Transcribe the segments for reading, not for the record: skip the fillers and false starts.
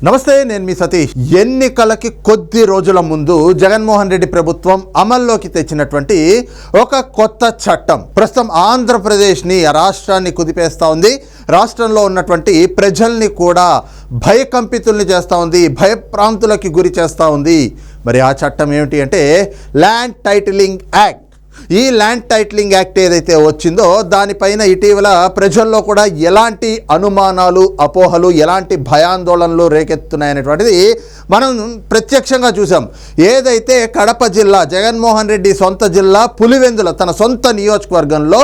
నమస్తే, నేను మీ సతీష్. ఎన్నికలకి కొద్ది రోజుల ముందు జగన్మోహన్ రెడ్డి ప్రభుత్వం అమల్లోకి తెచ్చినటువంటి ఒక కొత్త చట్టం ప్రస్తుతం ఆంధ్రప్రదేశ్ని, రాష్ట్రాన్ని కుదిపేస్తూ ఉంది. రాష్ట్రంలో ఉన్నటువంటి ప్రజల్ని కూడా భయకంపితుల్ని చేస్తూ ఉంది, భయప్రాంతులకి గురి చేస్తూ ఉంది. మరి ఆ చట్టం ఏమిటి అంటే ల్యాండ్ టైటిలింగ్ యాక్ట్. ఈ ల్యాండ్ టైటిలింగ్ యాక్ట్ ఏదైతే వచ్చిందో దానిపైన ఇటీవల ప్రజల్లో కూడా ఎలాంటి అనుమానాలు, అపోహలు, ఎలాంటి భయాందోళనలు రేకెత్తున్నాయనేటువంటిది మనం ప్రత్యక్షంగా చూసాం. ఏదైతే కడప జిల్లా, జగన్మోహన్ రెడ్డి సొంత జిల్లా పులివెందుల, తన సొంత నియోజకవర్గంలో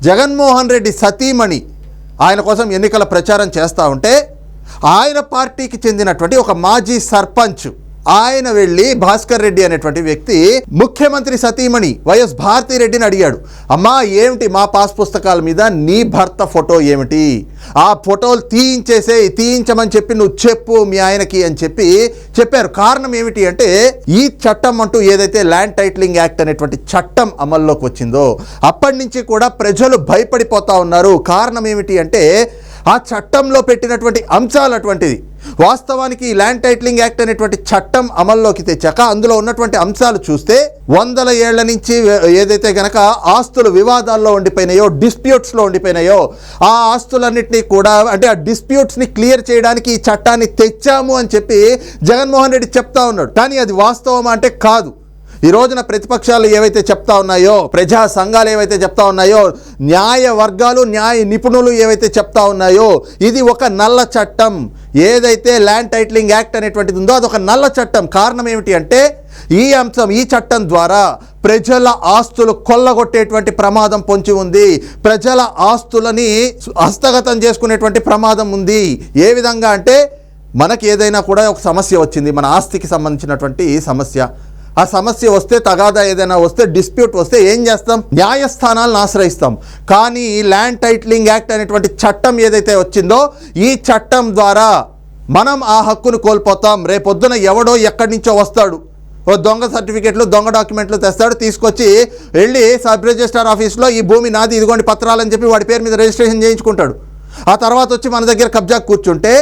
జగన్మోహన్ రెడ్డి సతీమణి ఆయన కోసం ఎన్నికల ప్రచారం చేస్తూ ఉంటే ఆయన పార్టీకి చెందినటువంటి ఒక మాజీ సర్పంచ్ ఆయన వెళ్ళి భాస్కర్ రెడ్డి అనేటువంటి వ్యక్తి ముఖ్యమంత్రి సతీమణి వైఎస్ భారతిరెడ్డిని అడిగాడు, అమ్మా ఏమిటి మా పాస్ పుస్తకాల మీద నీ భర్త ఫోటో ఏమిటి, ఆ ఫోటోలు తీయించమని చెప్పి నువ్వు చెప్పు మీ ఆయనకి అని చెప్పారు. కారణం ఏమిటి అంటే ఈ చట్టం అంటూ ఏదైతే ల్యాండ్ టైటిలింగ్ యాక్ట్ అనేటువంటి చట్టం అమల్లోకి వచ్చిందో అప్పటి నుంచి కూడా ప్రజలు భయపడిపోతా ఉన్నారు. కారణం ఏమిటి అంటే ఆ చట్టంలో పెట్టినటువంటి అంశాలు అటువంటిది. వాస్తవానికి ల్యాండ్ టైటిలింగ్ యాక్ట్ అనేటువంటి చట్టం అమల్లోకి తెచ్చాక అందులో ఉన్నటువంటి అంశాలు చూస్తే 100 ఏళ్ల నుంచి ఏదైతే గనక ఆస్తులు వివాదాల్లో ఉండిపోయినాయో, డిస్ప్యూట్స్లో ఉండిపోయినాయో, ఆ ఆస్తులన్నింటినీ కూడా అంటే ఆ డిస్ప్యూట్స్ని క్లియర్ చేయడానికి ఈ చట్టాన్ని తెచ్చాము అని చెప్పి జగన్మోహన్ రెడ్డి చెప్తా ఉన్నాడు. కానీ అది వాస్తవం అంటే కాదు. ఈ రోజున ప్రతిపక్షాలు ఏవైతే చెప్తా ఉన్నాయో, ప్రజా సంఘాలు ఏవైతే చెప్తా ఉన్నాయో, న్యాయ వర్గాలు, న్యాయ నిపుణులు ఏవైతే చెప్తా ఉన్నాయో, ఇది ఒక నల్ల చట్టం. ఏదైతే ల్యాండ్ టైటిలింగ్ యాక్ట్ అనేటువంటిది ఉందో అదొక నల్ల చట్టం. కారణం ఏమిటి అంటే ఈ చట్టం ద్వారా ప్రజల ఆస్తులు కొల్లగొట్టేటువంటి ప్రమాదం పొంచి ఉంది, ప్రజల ఆస్తులని హస్తగతం చేసుకునేటువంటి ప్రమాదం ఉంది. ఏ విధంగా అంటే మనకి ఏదైనా కూడా ఒక సమస్య వచ్చింది, మన ఆస్తికి సంబంధించినటువంటి సమస్య, ఆ సమస్య వస్తే, తగాదా ఏదైనా వస్తే, డిస్ప్యూట్ వస్తే ఏం చేస్తాం? న్యాయస్థానాలను ఆశ్రయిస్తాం. కానీ ఈ ల్యాండ్ టైటిలింగ్ యాక్ట్ అనేటువంటి చట్టం ఏదైతే వచ్చిందో ఈ చట్టం ద్వారా మనం ఆ హక్కును కోల్పోతాం. రేపొద్దున ఎవడో ఎక్కడి నుంచో వస్తాడు, ఓ దొంగ సర్టిఫికెట్లు, దొంగ డాక్యుమెంట్లు తెస్తాడు, తీసుకొచ్చి వెళ్ళి సబ్ రిజిస్ట్రార్ ఆఫీస్లో ఈ భూమి నాది, ఇదిగోండి పత్రాలని చెప్పి వాడి పేరు మీద రిజిస్ట్రేషన్ చేయించుకుంటాడు. ఆ తర్వాత వచ్చి మన దగ్గర కబ్జా కూర్చుంటే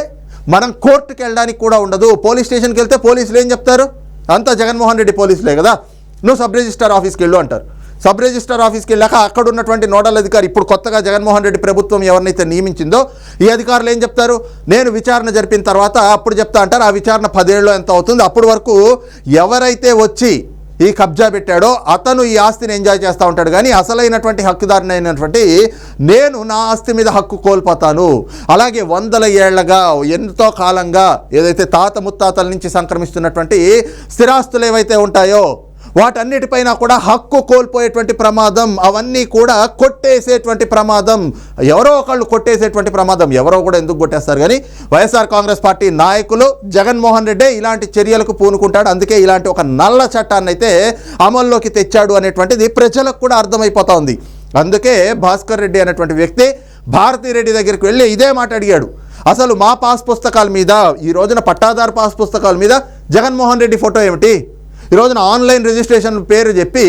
మనం కోర్టుకి వెళ్ళడానికి కూడా ఉండదు. పోలీస్ స్టేషన్కి వెళ్తే పోలీసులు ఏం చెప్తారు? అంతా జగన్మోహన్ రెడ్డి పోలీసులే కదా, నువ్వు సబ్ రిజిస్ట్రార్ ఆఫీస్కి వెళ్ళు అంటారు. సబ్ రిజిస్ట్రార్ ఆఫీస్కి వెళ్ళాక అక్కడ ఉన్నటువంటి నోడల్ అధికారి, ఇప్పుడు కొత్తగా జగన్మోహన్ రెడ్డి ప్రభుత్వం ఎవరినైతే నియమించిందో ఈ అధికారులు ఏం చెప్తారు? నేను విచారణ జరిపిన తర్వాత అప్పుడు చెప్తా అంటారు. ఆ విచారణ 10 ఏళ్ళు ఎంత అవుతుంది, అప్పటి వరకు ఎవరైతే వచ్చి ఈ కబ్జా పెట్టాడో అతను ఈ ఆస్తిని ఎంజాయ్ చేస్తూ ఉంటాడు. కానీ అసలైనటువంటి హక్కుదారుని అయినటువంటి నేను నా ఆస్తి మీద హక్కు కోల్పోతాను. అలాగే 100 ఏళ్లగా, ఎంతో కాలంగా ఏదైతే తాత ముత్తాతల నుంచి సంక్రమిస్తున్నటువంటి స్థిరాస్తులు ఏవైతే ఉంటాయో వాటన్నిటిపైన కూడా హక్కు కోల్పోయేటువంటి ప్రమాదం, అవన్నీ కూడా కొట్టేసేటువంటి ప్రమాదం, ఎవరో ఒకళ్ళు కొట్టేసేటువంటి ప్రమాదం. ఎవరో కూడా ఎందుకు కొట్టేస్తారు? కానీ వైఎస్ఆర్ కాంగ్రెస్ పార్టీ నాయకులు, జగన్మోహన్ రెడ్డి ఇలాంటి చర్యలకు పూనుకుంటాడు. అందుకే ఇలాంటి ఒక నల్ల చట్టాన్ని అయితే అమల్లోకి తెచ్చాడు అనేటువంటిది ప్రజలకు కూడా అర్థమైపోతా ఉంది. అందుకే భాస్కర్ రెడ్డి అనేటువంటి వ్యక్తి భారతిరెడ్డి దగ్గరికి వెళ్ళి ఇదే మాట అడిగాడు. అసలు మా పాస్ పుస్తకాల మీద, ఈ రోజున పట్టాదారు పాస్ పుస్తకాల మీద జగన్మోహన్ రెడ్డి ఫోటో ఏమిటి? ఈ రోజున ఆన్లైన్ రిజిస్ట్రేషన్ పేరు చెప్పి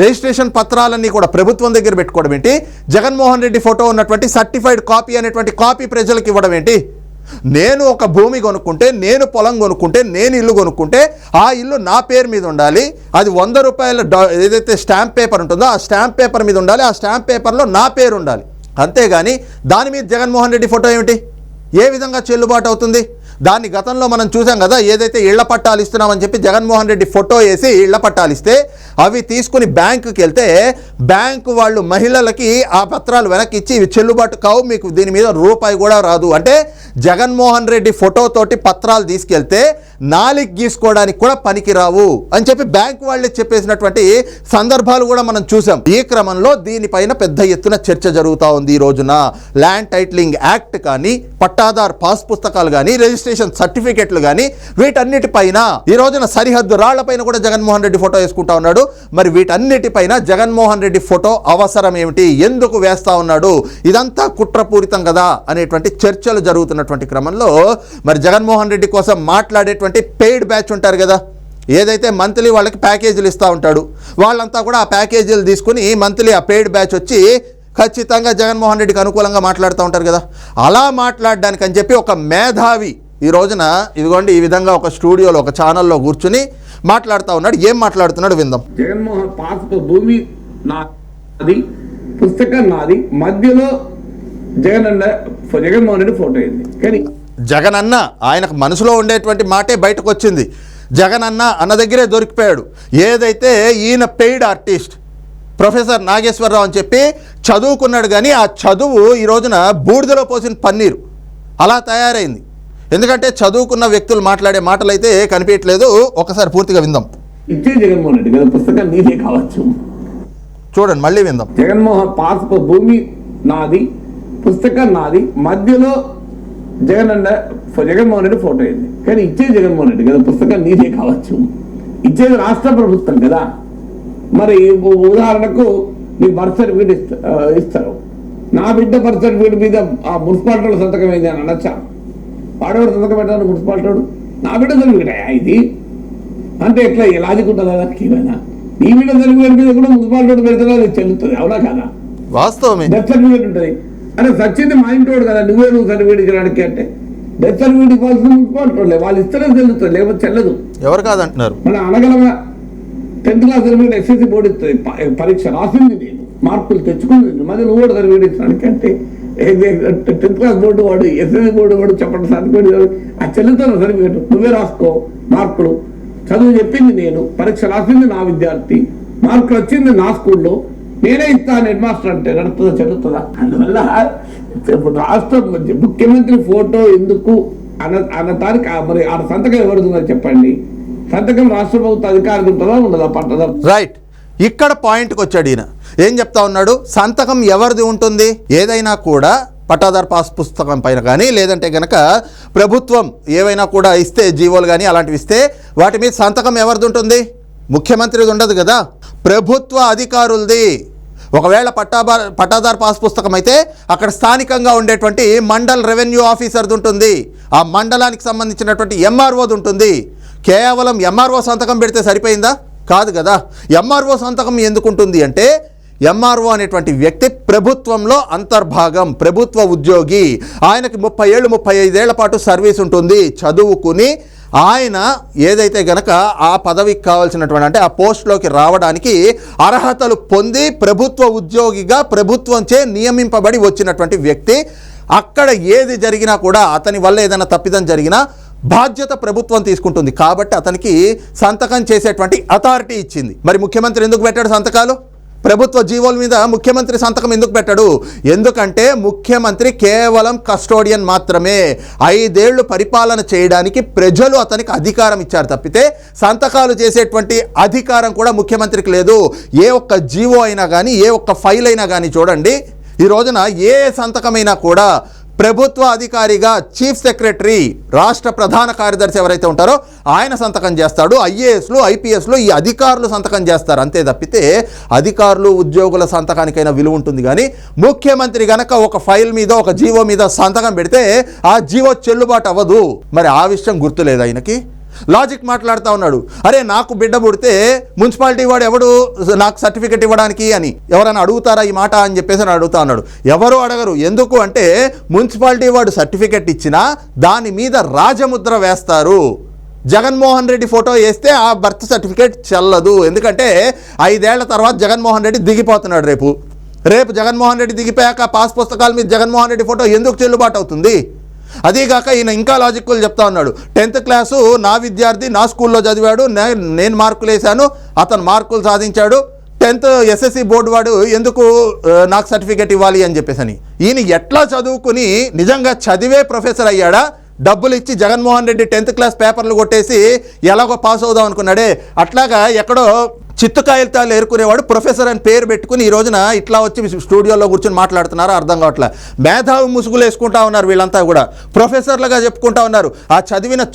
రిజిస్ట్రేషన్ పత్రాలన్నీ కూడా ప్రభుత్వం దగ్గర పెట్టుకోవడం ఏంటి? జగన్మోహన్ రెడ్డి ఫోటో ఉన్నటువంటి సర్టిఫైడ్ కాపీ అనేటువంటి కాపీ ప్రజలకు ఇవ్వడం ఏంటి? నేను ఒక భూమి కొనుక్కుంటే, నేను పొలం కొనుక్కుంటే, నేను ఇల్లు కొనుక్కుంటే ఆ ఇల్లు నా పేరు మీద ఉండాలి. అది 100 రూపాయల ఏదైతే స్టాంప్ పేపర్ ఉంటుందో ఆ స్టాంప్ పేపర్ మీద ఉండాలి. ఆ స్టాంప్ పేపర్లో నా పేరు ఉండాలి. అంతేగాని దాని మీద జగన్మోహన్ రెడ్డి ఫోటో ఏమిటి? ఏ విధంగా చెల్లుబాటు అవుతుంది? దాన్ని గతంలో మనం చూసాం కదా, ఏదైతే ఇళ్ల పట్టాలు ఇస్తున్నామని చెప్పి జగన్మోహన్ రెడ్డి ఫోటో వేసి ఇళ్ల పట్టాలు ఇస్తే అవి తీసుకుని బ్యాంకుకి వెళ్తే బ్యాంకు వాళ్ళు మహిళలకి ఆ పత్రాలు వెనక్కి ఇచ్చి ఇవి చెల్లుబాటు కావు, మీకు దీని మీద రూపాయి కూడా రాదు అంటే జగన్మోహన్ రెడ్డి ఫోటోతోటి పత్రాలు తీసుకెళ్తే నాలికి గీసుకోవడానికి కూడా పనికిరావు అని చెప్పి బ్యాంకు వాళ్ళే చెప్పేసినటువంటి సందర్భాలు కూడా మనం చూసాం. ఈ క్రమంలో దీనిపైన పెద్ద ఎత్తున చర్చ జరుగుతూ ఉంది. ఈ రోజున ల్యాండ్ టైటిలింగ్ యాక్ట్ కానీ, పట్టాదార్ పాస్ పుస్తకాలు కానీ, రిజిస్ట్రేషన్ సర్టిఫికెట్లు కానీ, వీటన్నిటిపైన ఈ రోజున సరిహద్దు రాళ్లపైన కూడా జగన్మోహన్ రెడ్డి ఫోటో వేసుకుంటా ఉన్నాడు. మరి వీటన్నిటిపైన జగన్మోహన్ రెడ్డి ఫోటో అవసరం ఏమిటి, ఎందుకు వేస్తా ఉన్నాడు, ఇదంతా కుట్రపూరితం కదా అనేటువంటి చర్చలు జరుగుతున్నటువంటి క్రమంలో మరి జగన్మోహన్ రెడ్డి కోసం మాట్లాడేటువంటి పెయిడ్ బ్యాచ్ ఉంటారు కదా, ఏదైతే మంత్లీ వాళ్ళకి ప్యాకేజీలు ఇస్తూ ఉంటాడు, వాళ్ళంతా కూడా ఆ ప్యాకేజీలు తీసుకుని మంత్లీ ఆ పెయిడ్ బ్యాచ్ వచ్చి ఖచ్చితంగా జగన్మోహన్ రెడ్డికి అనుకూలంగా మాట్లాడుతూ ఉంటారు కదా. అలా మాట్లాడడానికి అని చెప్పి ఒక మేధావి ఈ రోజున ఇదిగోండి ఈ విధంగా ఒక స్టూడియోలో ఒక ఛానల్లో కూర్చుని మాట్లాడుతూ ఉన్నాడు. ఏం మాట్లాడుతున్నాడు విందాం. జగన్మోహన్ పాస్ భూమి నాది, పుస్తకం నాది, మధ్యలో జగన్మోహన్ రెడ్డి ఫోటో అయింది. కానీ జగన్ అన్న ఆయనకు మనసులో ఉండేటువంటి మాటే బయటకు వచ్చింది. జగన్ అన్న దగ్గరే దొరికిపోయాడు. ఏదైతే ఈయన పెయిడ్ ఆర్టిస్ట్ ప్రొఫెసర్ నాగేశ్వరరావు అని చెప్పి చదువుకున్నాడు, కానీ ఆ చదువు ఈ రోజున బూడిదలో పోసిన పన్నీరు అలా తయారైంది. ఎందుకంటే చదువుకున్న వ్యక్తులు మాట్లాడే మాటలు అయితే కనిపించట్లేదు. ఒకసారి పూర్తిగా విందాం. ఇచ్చే జగన్మోహన్ రెడ్డి కదా, పుస్తకం నీదే కావచ్చు. చూడండి, మళ్ళీ విందాం. జగన్మోహన్ భూమి నాది, పుస్తకం నాది, మధ్యలో జగన్మోహన్ రెడ్డి ఫోటో అయింది. కానీ ఇచ్చేది జగన్మోహన్ రెడ్డి కదా, పుస్తకం నీదే కావచ్చు. ఇచ్చేది రాష్ట్ర ప్రభుత్వం కదా. మరి ఉదాహరణకు నీకు బర్త్ సర్టిఫికేట్ ఇస్తారు. నా బిడ్డ బర్త్ సర్టిఫికేట్ మీద ఆ మున్సిపాలిటీ సంతకం అయింది అని అనొచ్చా? వాడేవాడు సంతకం పెట్టాడు మున్సిపాలిటీ, నా బిడ్డ సర్టిఫికేట్ ఇది అంటే ఎట్లా లాజిక్ ఉంటుందా? దానికి ఏమైనా నీ బిడ్డ సర్టిఫికేట్ మీద కూడా మున్సిపాలిటీ పెడితే అది చెల్లుతుంది, అవునా కదా? వాస్తవమే. డెత్ సర్టిఫికేట్ ఉంటుంది. అంటే సచ్చింది మా ఇంటోడు కదా, నువ్వు సర్టిఫికేట్ ఇచ్చడానికి అంటే డెత్ సర్టిఫికేట్ ఇవ్వాల్సిన మున్సిపాలిటీ వాళ్ళు ఇస్తేనే చెల్లుతుంది, లేకపోతే చెల్లదు. ఎవరు కాదంటున్నారు? మనం అనగలమా? 10th class certificate SSC board ఇస్తుంది, పరీక్ష రాసింది నేను, మార్కులు తెచ్చుకుంది, మరి నువ్వు కూడా సర్టిఫికేట్ ఇచ్చడానికి అంటే 10th క్లాస్ బోర్డు వాడు ఎస్ఎస్సి బోర్డు వాడు చెప్పండి సర్టిఫికేట్ ఆ చెల్లుతున్న సర్టిఫికేట్ నువ్వే రాసుకో. మార్కులు చదువు చెప్పింది నేను, పరీక్ష రాసింది నా విద్యార్థి, మార్కులు వచ్చింది నా స్కూల్లో, నేనే ఇస్తాను హెడ్ మాస్టర్ అంటే నడుతుందా, చెల్లుతుందా? అందువల్ల ఇప్పుడు రాష్ట్ర ముఖ్యమంత్రి ఫోటో ఎందుకు అన్నదానికి మరి ఆ సంతకం ఎవరుతుందని చెప్పండి. సంతకం రాష్ట్ర ప్రభుత్వ అధికారికి ఉంటుందా ఉండదా? పట్టదా? రైట్. ఇక్కడ పాయింట్కి వచ్చాడు ఈయన. ఏం చెప్తా ఉన్నాడు? సంతకం ఎవరిది ఉంటుంది? ఏదైనా కూడా పట్టాదారు పాస్ పుస్తకం పైన కానీ లేదంటే కనుక ప్రభుత్వం ఏవైనా కూడా ఇస్తే, జీవోలు కానీ అలాంటివి ఇస్తే వాటి మీద సంతకం ఎవరిది ఉంటుంది? ముఖ్యమంత్రిది ఉండదు కదా, ప్రభుత్వ అధికారులది. ఒకవేళ పట్టాదారు పాస్ పుస్తకం అయితే అక్కడ స్థానికంగా ఉండేటువంటి మండల్ రెవెన్యూ ఆఫీసర్ది ఉంటుంది, ఆ మండలానికి సంబంధించినటువంటి ఎంఆర్ఓది ఉంటుంది. కేవలం ఎంఆర్ఓ సంతకం పెడితే సరిపోయిందా? కాదు కదా. ఎంఆర్ఓ సంతకం ఎందుకుంటుంది అంటే ఎంఆర్ఓ అనేటువంటి వ్యక్తి ప్రభుత్వంలో అంతర్భాగం, ప్రభుత్వ ఉద్యోగి. ఆయనకి 30 ఏళ్ళు 35 ఏళ్ల పాటు సర్వీస్ ఉంటుంది. చదువుకుని ఆయన ఏదైతే గనక ఆ పదవికి కావాల్సినటువంటి అంటే ఆ పోస్ట్లోకి రావడానికి అర్హతలు పొంది ప్రభుత్వ ఉద్యోగిగా ప్రభుత్వంచే నియమింపబడి వచ్చినటువంటి వ్యక్తి. అక్కడ ఏది జరిగినా కూడా అతని వల్ల ఏదైనా తప్పిదం జరిగినా బాధ్యత ప్రభుత్వం తీసుకుంటుంది. కాబట్టి అతనికి సంతకం చేసేటువంటి అథారిటీ ఇచ్చింది. మరి ముఖ్యమంత్రి ఎందుకు పెట్టాడు సంతకాలు? ప్రభుత్వ జీవోల మీద ముఖ్యమంత్రి సంతకం ఎందుకు పెట్టాడు? ఎందుకంటే ముఖ్యమంత్రి కేవలం కస్టోడియన్ మాత్రమే. 5 ఏళ్లు పరిపాలన చేయడానికి ప్రజలు అతనికి అధికారం ఇచ్చారు తప్పితే సంతకాలు చేసేటువంటి అధికారం కూడా ముఖ్యమంత్రికి లేదు. ఏ ఒక్క జీవో అయినా కానీ ఏ ఒక్క ఫైల్ అయినా కానీ చూడండి, ఈ రోజున ఏ సంతకమైనా కూడా ప్రభుత్వ అధికారిగా చీఫ్ సెక్రటరీ, రాష్ట్ర ప్రధాన కార్యదర్శి ఎవరైతే ఉంటారో ఆయన సంతకం చేస్తాడు. ఐఏఎస్లు ఐపీఎస్లు ఈ అధికారులు సంతకం చేస్తారు. అంతే తప్పితే అధికారులు ఉద్యోగుల సంతకానికైనా విలువ ఉంటుంది. కానీ ముఖ్యమంత్రి గనక ఒక ఫైల్ మీద ఒక జీవో మీద సంతకం పెడితే ఆ జీవో చెల్లుబాటు అవ్వదు. మరి ఆ విషయం గుర్తులేదు ఆయనకి. లాజిక్ మాట్లాడుతూ ఉన్నాడు. అరే నాకు బిడ్డ పుడితే మున్సిపాలిటీ వాడు ఎవడు నాకు సర్టిఫికెట్ ఇవ్వడానికి అని ఎవరైనా అడుగుతారా ఈ మాట అని చెప్పేసి అని అడుగుతా ఉన్నాడు. ఎవరు అడగరు. ఎందుకు అంటే మున్సిపాలిటీ వాడు సర్టిఫికెట్ ఇచ్చినా దాని మీద రాజముద్ర వేస్తారు. జగన్మోహన్ రెడ్డి ఫోటో వేస్తే ఆ బర్త్ సర్టిఫికేట్ చెల్లదు. ఎందుకంటే 5 ఏళ్ల తర్వాత జగన్మోహన్ రెడ్డి దిగిపోతున్నాడు. రేపు జగన్మోహన్ రెడ్డి దిగిపోయాక పాస్ పుస్తకాల మీద జగన్మోహన్ రెడ్డి ఫోటో ఎందుకు చెల్లుబాటు అవుతుంది? అదీగాక ఈయన ఇంకా లాజిక్లు చెప్తా ఉన్నాడు. 10th క్లాసు నా విద్యార్థి నా స్కూల్లో చదివాడు, నేను మార్కులు వేశాను, అతను మార్కులు సాధించాడు, 10th ఎస్ఎస్సి బోర్డు వాడు ఎందుకు నాకు సర్టిఫికేట్ ఇవ్వాలి అని చెప్పేసి. ఈయన ఎట్లా చదువుకుని నిజంగా చదివే ప్రొఫెసర్ అయ్యాడా? డబ్బులు ఇచ్చి జగన్మోహన్ రెడ్డి 10th క్లాస్ పేపర్లు కొట్టేసి ఎలాగో పాస్ అవుదాం అనుకున్నాడే, అట్లాగా ఎక్కడో చిత్తుకాయలతాలు ఏరుకునేవాడు ప్రొఫెసర్ అని పేరు పెట్టుకుని ఈ రోజున ఇట్లా వచ్చి స్టూడియోలో కూర్చొని మాట్లాడుతున్నారో అర్థం కావట్లే. మేధావి ముసుగులు వేసుకుంటా ఉన్నారు వీళ్ళంతా కూడా, ప్రొఫెసర్లుగా చెప్పుకుంటా ఉన్నారు. ఆ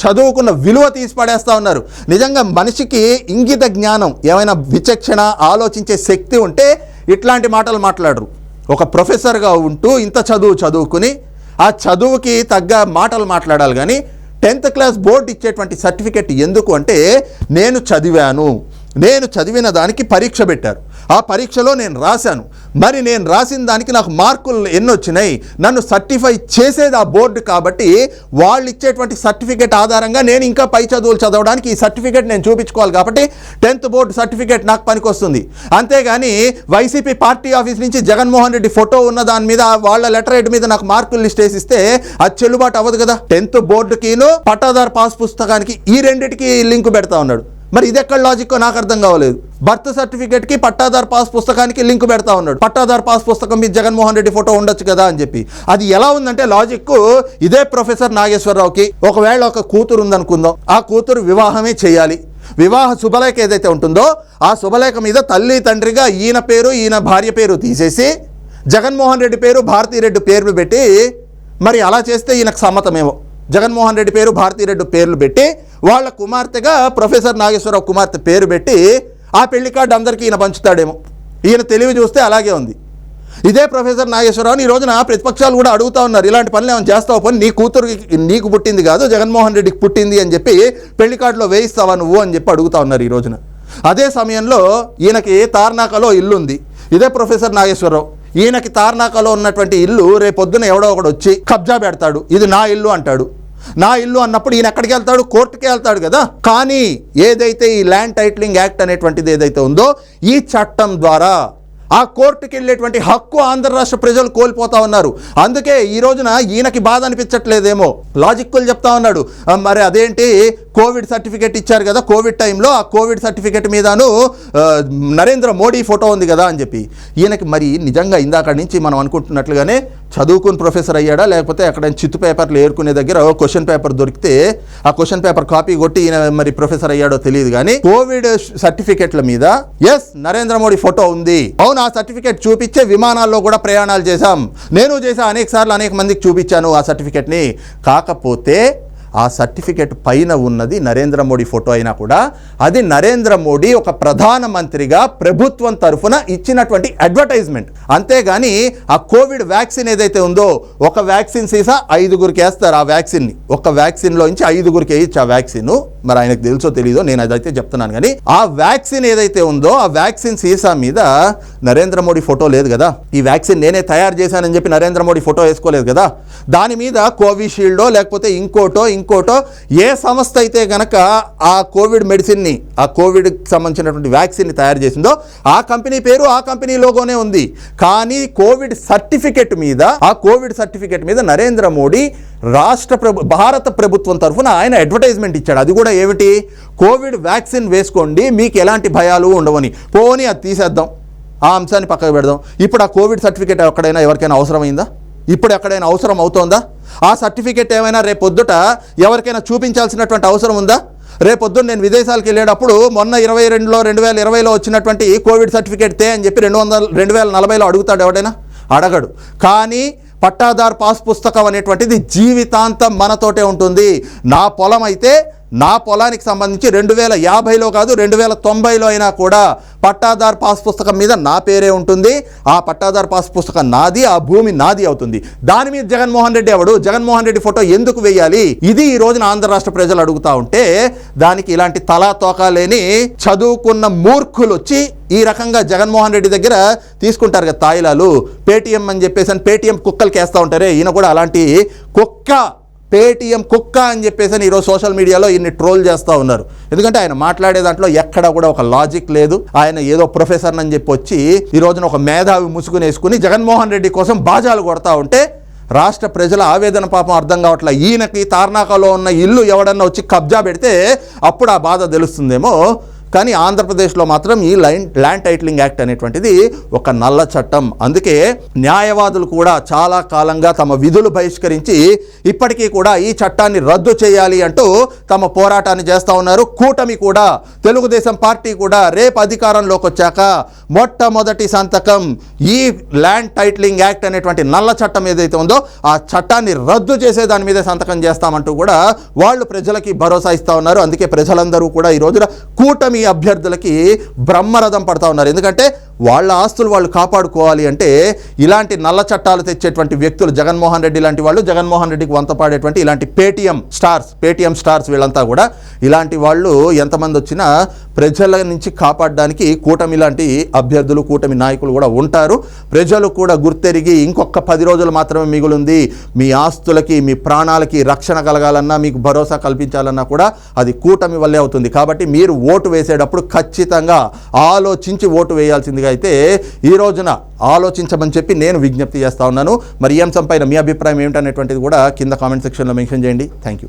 చదువుకున్న విలువ తీసి పడేస్తూ ఉన్నారు. నిజంగా మనిషికి ఇంగిత జ్ఞానం, ఏమైనా విచక్షణ, ఆలోచించే శక్తి ఉంటే ఇట్లాంటి మాటలు మాట్లాడరు. ఒక ప్రొఫెసర్గా ఉంటూ ఇంత చదువుకుని ఆ చదువుకి తగ్గ మాటలు మాట్లాడాలి. కానీ 10th క్లాస్ బోర్డు ఇచ్చేటువంటి సర్టిఫికెట్ ఎందుకు అంటే నేను చదివాను, నేను చదివిన దానికి పరీక్ష పెట్టారు, ఆ పరీక్షలో నేను రాశాను. మరి నేను రాసిన దానికి నాకు మార్కులు ఎన్ని వచ్చినాయి, నన్ను సర్టిఫై చేసేది ఆ బోర్డు కాబట్టి వాళ్ళు ఇచ్చేటువంటి సర్టిఫికేట్ ఆధారంగా నేను ఇంకా పై చదువులు చదవడానికి ఈ సర్టిఫికేట్ నేను చూపించుకోవాలి కాబట్టి 10th బోర్డు సర్టిఫికేట్ నాకు పనికొస్తుంది. అంతేగాని వైసీపీ పార్టీ ఆఫీస్ నుంచి జగన్మోహన్ రెడ్డి ఫోటో ఉన్న దాని మీద వాళ్ళ లెటర్ హెడ్ మీద నాకు మార్కులు లిస్ట్ వేసి ఇస్తే అది చెల్లుబాటు అవ్వదు కదా. 10th బోర్డుకిను పట్టాదారు పాస్ పుస్తకానికి ఈ రెండిటికి లింక్ పెడతా ఉన్నాడు. మరి ఇది ఎక్కడ లాజిక్కో నాకు అర్థం కావలేదు. బర్త్ సర్టిఫికేట్కి పట్టాదారు పాస్ పుస్తకానికి లింక్ పెడతా ఉన్నాడు. పట్టాదారు పాస్ పుస్తకం మీద జగన్మోహన్ రెడ్డి ఫోటో ఉండొచ్చు కదా అని చెప్పి. అది ఎలా ఉందంటే లాజిక్, ఇదే ప్రొఫెసర్ నాగేశ్వరరావుకి ఒకవేళ ఒక కూతురు ఉందనుకుందాం, ఆ కూతురు వివాహమే చేయాలి. వివాహ శుభలేఖ ఏదైతే ఉంటుందో ఆ శుభలేఖ మీద తల్లి తండ్రిగా ఈయన పేరు ఈయన భార్య పేరు తీసేసి జగన్మోహన్ రెడ్డి పేరు భారతీరెడ్డి పేర్లు పెట్టి, మరి అలా చేస్తే ఈయనకు సమ్మతమేమో, జగన్మోహన్ రెడ్డి పేరు భారతీరెడ్డి పేర్లు పెట్టి వాళ్ళ కుమార్తెగా ప్రొఫెసర్ నాగేశ్వరరావు కుమార్తె పేరు పెట్టి ఆ పెళ్లి కార్డు అందరికీ ఈయన పంచుతాడేమో. ఈయన తెలివి చూస్తే అలాగే ఉంది. ఇదే ప్రొఫెసర్ నాగేశ్వరరావుని ఈ రోజున ప్రతిపక్షాలు కూడా అడుగుతా ఉన్నారు, ఇలాంటి పనులు ఏమైనా చేస్తావు, పని నీ కూతురుకి నీకు పుట్టింది కాదు జగన్మోహన్ రెడ్డికి పుట్టింది అని చెప్పి పెళ్లి కార్డులో వేయిస్తావా నువ్వు అని చెప్పి అడుగుతా ఉన్నారు ఈ రోజున. అదే సమయంలో ఈయనకి తార్నాకలో ఇల్లు ఉంది. ఇదే ప్రొఫెసర్ నాగేశ్వరరావు, ఈయనకి తార్నాకలో ఉన్నటువంటి ఇల్లు రేపొద్దున ఎవడో ఒకడు వచ్చి కబ్జా పెడతాడు, ఇది నా ఇల్లు అంటాడు. నా ఇల్లు అన్నప్పుడు ఈయన ఎక్కడికి వెళ్తాడు, కోర్టుకి వెళ్తాడు కదా. కానీ ఏదైతే ఈ ల్యాండ్ టైటిలింగ్ యాక్ట్ అనేటువంటిది ఏదైతే ఉందో ఈ చట్టం ద్వారా ఆ కోర్టుకి వెళ్ళేటువంటి హక్కు ఆంధ్ర రాష్ట్ర ప్రజలు కోల్పోతా ఉన్నారు. అందుకే ఈ రోజున ఈయనకి బాధ అనిపించట్లేదేమో, లాజిక్లు చెప్తా ఉన్నాడు. మరి అదేంటి కోవిడ్ సర్టిఫికేట్ ఇచ్చారు కదా, కోవిడ్ టైంలో ఆ కోవిడ్ సర్టిఫికేట్ మీదను నరేంద్ర మోడీ ఫోటో ఉంది కదా అని చెప్పి. ఈయనకి మరి నిజంగా ఇందాక నుంచి మనం అనుకుంటున్నట్లుగానే చదువుకుని ప్రొఫెసర్ అయ్యాడా, లేకపోతే ఎక్కడైనా చిత్తు పేపర్లు ఏరుకునే దగ్గర క్వశ్చన్ పేపర్ దొరికితే ఆ క్వశ్చన్ పేపర్ కాపీ కొట్టి ఈయన మరి ప్రొఫెసర్ అయ్యాడో తెలియదు. కానీ కోవిడ్ సర్టిఫికేట్ల మీద ఎస్ నరేంద్ర మోడీ ఫోటో ఉంది, అవును ఆ సర్టిఫికేట్ చూపించే విమానాల్లో కూడా ప్రయాణాలు చేశాం, నేను చేసా అనేక సార్లు అనేక మందికి చూపించాను ఆ సర్టిఫికేట్ని. కాకపోతే ఆ సర్టిఫికేట్ పైన ఉన్నది నరేంద్ర మోడీ ఫోటో అయినా కూడా అది నరేంద్ర మోడీ ఒక ప్రధానమంత్రిగా ప్రభుత్వం తరఫున ఇచ్చినటువంటి అడ్వర్టైజ్మెంట్. అంతేగాని ఆ కోవిడ్ వ్యాక్సిన్ ఏదైతే ఉందో ఒక వ్యాక్సిన్ సీసా 5గురికి వేస్తారు. ఆ వ్యాక్సిన్ని ఒక వ్యాక్సిన్లో నుంచి 5గురికి వేయచ్చు ఆ వ్యాక్సిన్. మరి ఆయనకు తెలుసో తెలీదో నేను అదైతే చెప్తున్నాను. కానీ ఆ వ్యాక్సిన్ ఏదైతే ఉందో ఆ వ్యాక్సిన్ సీసా మీద నరేంద్ర మోడీ ఫోటో లేదు కదా. ఈ వ్యాక్సిన్ నేనే తయారు చేశానని చెప్పి నరేంద్ర మోడీ ఫోటో వేసుకోలేదు కదా. దాని మీద కోవిషీల్డో లేకపోతే ఇంకోటో ఏ సంస్థ అయితే కనుక ఆ కోవిడ్ మెడిసిన్ని ఆ కోవిడ్కి సంబంధించినటువంటి వ్యాక్సిన్ని తయారు చేసిందో ఆ కంపెనీ పేరు ఆ కంపెనీ లోగోనే ఉంది. కానీ కోవిడ్ సర్టిఫికెట్ మీద నరేంద్ర మోడీ భారత ప్రభుత్వం తరఫున ఆయన అడ్వర్టైజ్మెంట్ ఇచ్చాడు. అది కూడా ఏమిటి, కోవిడ్ వ్యాక్సిన్ వేసుకోండి మీకు ఎలాంటి భయాలు ఉండవని. పోనీ అది తీసేద్దాం, ఆ అంశాన్ని పక్కకు పెడదాం. ఇప్పుడు ఆ కోవిడ్ సర్టిఫికేట్ ఎక్కడైనా ఎవరికైనా అవసరమైందా? ఇప్పుడు ఎక్కడైనా అవసరం అవుతోందా? ఆ సర్టిఫికేట్ ఏమైనా రేపొద్దుట ఎవరికైనా చూపించాల్సినటువంటి అవసరం ఉందా? రేపొద్దున నేను విదేశాలకు వెళ్ళేటప్పుడు మొన్న 2020లో వచ్చినటువంటి కోవిడ్ సర్టిఫికేట్ అని చెప్పి 2040లో అడుగుతాడు ఎవడైనా? అడగడు. కానీ పట్టాదార్ పాస్ పుస్తకం అనేటువంటిది జీవితాంతం మనతోటే ఉంటుంది. నా పొలం అయితే నా పొలానికి సంబంధించి 2050లో కాదు 2090లో అయినా కూడా పట్టాదార్ పాస్ పుస్తకం మీద నా పేరే ఉంటుంది. ఆ పట్టాదార్ పాస్ పుస్తకం నాది, ఆ భూమి నాది అవుతుంది. దాని మీద జగన్మోహన్ రెడ్డి ఎవడు? జగన్మోహన్ రెడ్డి ఫోటో ఎందుకు వేయాలి? ఇది ఈ రోజున ఆంధ్ర రాష్ట్ర ప్రజలు అడుగుతా ఉంటే దానికి ఇలాంటి తలా తోకా లేని చదువుకున్న మూర్ఖులు వచ్చి ఈ రకంగా జగన్మోహన్ రెడ్డి దగ్గర తీసుకుంటారు కదా తాయిలాలు. పేటీఎం అని చెప్పేసి పేటీఎం కుక్కలకి వేస్తూ ఉంటారే, ఈయన కూడా అలాంటి పేటీఎం కుక్క అని చెప్పేసి ఈరోజు సోషల్ మీడియాలో ఇన్ని ట్రోల్ చేస్తూ ఉన్నారు. ఎందుకంటే ఆయన మాట్లాడే దాంట్లో ఎక్కడ కూడా ఒక లాజిక్ లేదు. ఆయన ఏదో ప్రొఫెసర్ అని చెప్పి వచ్చి ఈ రోజున ఒక మేధావి ముసుగుని వేసుకుని జగన్మోహన్ రెడ్డి కోసం బాజాలు కొడతా ఉంటే రాష్ట్ర ప్రజల ఆవేదన పాపం అర్థం కావట్లే. ఈయనకి తార్నాకలో ఉన్న ఇల్లు ఎవడన్నా వచ్చి కబ్జా పెడితే అప్పుడు ఆ బాధ తెలుస్తుందేమో. కానీ ఆంధ్రప్రదేశ్లో మాత్రం ఈ ల్యాండ్ టైటిలింగ్ యాక్ట్ అనేటువంటిది ఒక నల్ల చట్టం. అందుకే న్యాయవాదులు కూడా చాలా కాలంగా తమ విధులు బహిష్కరించి ఇప్పటికీ కూడా ఈ చట్టాన్ని రద్దు చేయాలి అంటూ తమ పోరాటాన్ని చేస్తూ ఉన్నారు. కూటమి కూడా, తెలుగుదేశం పార్టీ కూడా రేపు అధికారంలోకి వచ్చాక మొట్టమొదటి సంతకం ఈ ల్యాండ్ టైటిలింగ్ యాక్ట్ అనేటువంటి నల్ల చట్టం ఏదైతే ఉందో ఆ చట్టాన్ని రద్దు చేసే దాని మీద సంతకం చేస్తామంటూ కూడా వాళ్ళు ప్రజలకి భరోసా ఇస్తూ ఉన్నారు. అందుకే ప్రజలందరూ కూడా ఈ రోజున కూటమి అభ్యర్థులకి బ్రహ్మరథం పడతా ఉన్నారు. ఎందుకంటే వాళ్ళ ఆస్తులు వాళ్ళు కాపాడుకోవాలి అంటే ఇలాంటి నల్ల చట్టాలు తెచ్చేటువంటి వ్యక్తులు జగన్మోహన్ రెడ్డి లాంటి వాళ్ళు, జగన్మోహన్ రెడ్డికి వంతపాడేటువంటి ఇలాంటి పేటీఎం స్టార్స్ వీళ్ళంతా కూడా ఇలాంటి వాళ్ళు ఎంతమంది వచ్చినా ప్రజల నుంచి కాపాడడానికి కూటమి లాంటి అభ్యర్థులు, కూటమి నాయకులు కూడా ఉంటారు. ప్రజలు కూడా గుర్తెరిగి ఇంకొక 10 రోజులు మాత్రమే మిగులుంది, మీ ఆస్తులకి, మీ ప్రాణాలకి రక్షణ కలగాలన్నా, మీకు భరోసా కల్పించాలన్నా కూడా అది కూటమి వల్లే అవుతుంది. కాబట్టి మీరు ఓటు వేసేటప్పుడు ఖచ్చితంగా ఆలోచించి ఓటు వేయాల్సిందిగా అయితే ఈ రోజున ఆలోచించమని చెప్పి నేను విజ్ఞప్తి చేస్తా ఉన్నాను. మరి ఈ అంశం పైన మీ అభిప్రాయం ఏమిటనేటువంటిది కూడా కింద కామెంట్ సెక్షన్లో మెన్షన్ చేయండి. Thank you.